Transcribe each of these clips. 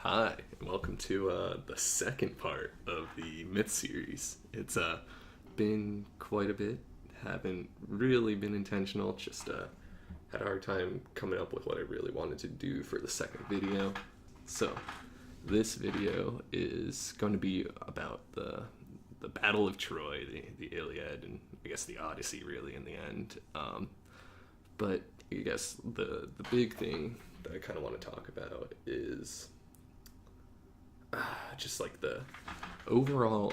Hi, and welcome to the second part of the Myth series. It's been quite a bit. Haven't really been intentional, just had a hard time coming up with what I really wanted to do for the second video. So, this video is going to be about the Battle of Troy, the Iliad, and I guess the Odyssey, really, in the end. But I guess the big thing that I kind of want to talk about is just like the overall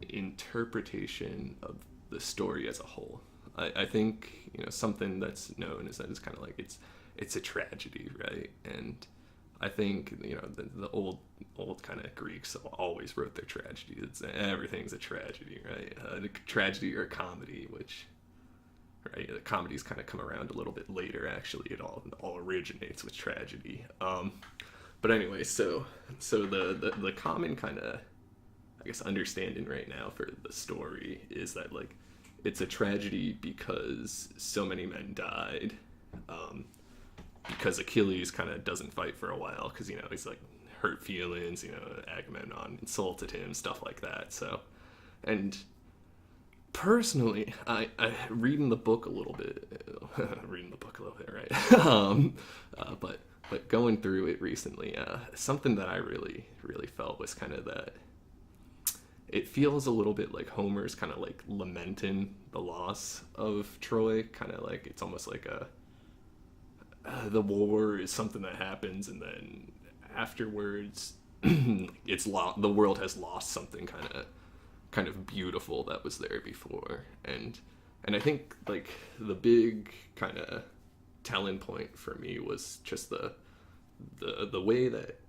interpretation of the story as a whole. I think something that's known is that it's kind of like it's a tragedy, right? And I think the old kind of Greeks always wrote their tragedy. Everything's a tragedy, right? A tragedy or a comedy, which right, the comedies kind of come around a little bit later. Actually, it all originates with tragedy. But anyway, so the common kind of, I guess, understanding right now for the story is that like it's a tragedy because so many men died, because Achilles kind of doesn't fight for a while because he's like hurt feelings, Agamemnon insulted him, stuff like that. So, and personally, I reading the book a little bit, right? But going through it recently, something that I really felt was kind of that it feels a little bit like Homer's kind of like lamenting the loss of Troy, kind of like it's almost like the war is something that happens, and then afterwards, the world has lost something kind of beautiful that was there before, and I think like the big kind of telling point for me was just the way that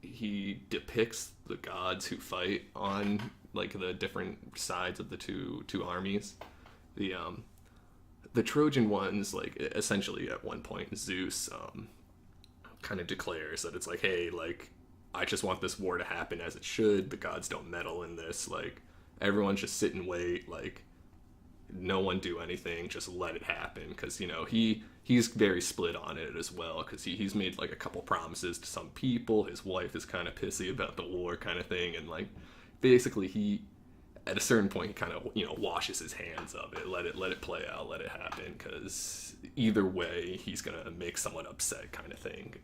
he depicts the gods who fight on like the different sides of the two armies. The Trojan ones, like essentially at one point Zeus kind of declares that it's like, hey, like I just want this war to happen as it should. The gods don't meddle in this. Like everyone just sit and wait. Like no one do anything, just let it happen, because he's very split on it as well, because he's made like a couple promises to some people. His wife is kind of pissy about the war kind of thing, and like basically he at a certain point he kind of washes his hands of it, let it play out, let it happen, because either way he's gonna make someone upset kind of thing.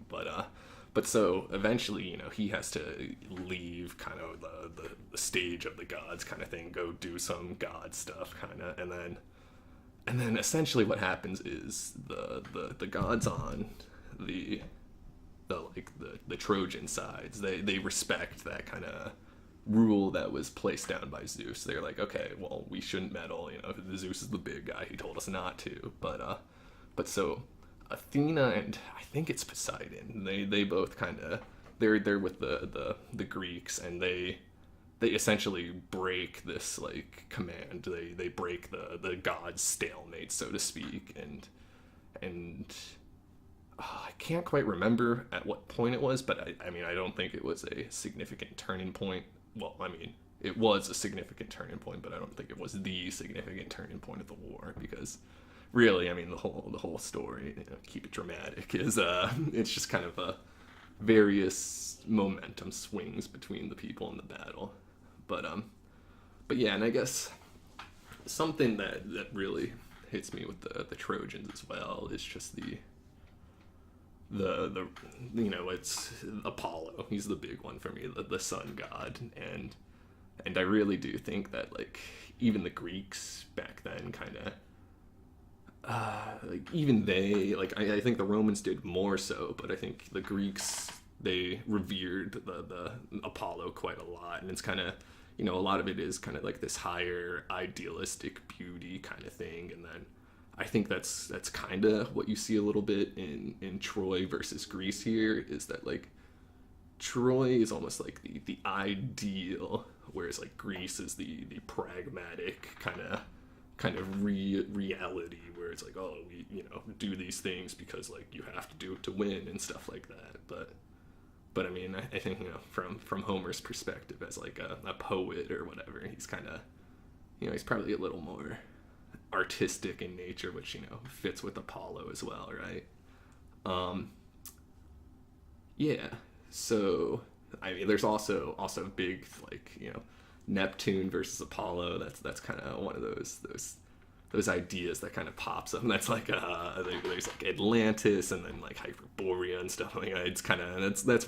But so eventually, he has to leave kind of the stage of the gods kind of thing, go do some god stuff kind of, and then essentially what happens is the gods on the Trojan sides, they respect that kind of rule that was placed down by Zeus. They're like, okay, well, we shouldn't meddle. Zeus is the big guy. He told us not to. But so Athena and I think it's Poseidon. They both kind of they're with the Greeks, and they essentially break this like command. They break the god's stalemate, so to speak, and I can't quite remember at what point it was, but I mean I don't think it was a significant turning point. Well, I mean it was a significant turning point, but I don't think it was the significant turning point of the war, because really, I mean, the whole story, keep it dramatic, is it's just kind of a various momentum swings between the people in the battle. But yeah, and I guess something that really hits me with the Trojans as well is just the it's Apollo. He's the big one for me, the sun god, and I really do think that like even the Greeks back then kind of like even they like I think the Romans did more so, but I think the Greeks, they revered the Apollo quite a lot, and it's kind of a lot of it is kind of like this higher idealistic beauty kind of thing, and then I think that's kind of what you see a little bit in Troy versus Greece here, is that like Troy is almost like the ideal, whereas like Greece is the pragmatic kind of reality, where it's like, oh, we do these things because like you have to do it to win and stuff like that. But I mean I think from Homer's perspective as like a poet or whatever, he's kind of he's probably a little more artistic in nature, which fits with Apollo as well, right? Yeah. So I mean, there's also big, like, Neptune versus Apollo. That's kind of one of those ideas that kind of pops up. And that's like there's like Atlantis and then like Hyperborea and stuff like that. It's kind of that's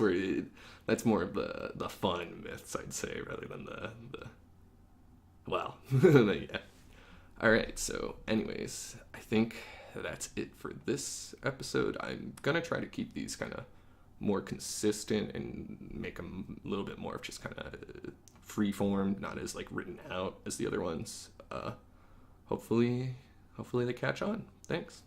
more of the fun myths, I'd say, rather than the well, yeah. All right. So, anyways, I think that's it for this episode. I'm gonna try to keep these kind of more consistent and make them a little bit more of just kind of free form, not as like written out as the other ones. Hopefully they catch on. Thanks.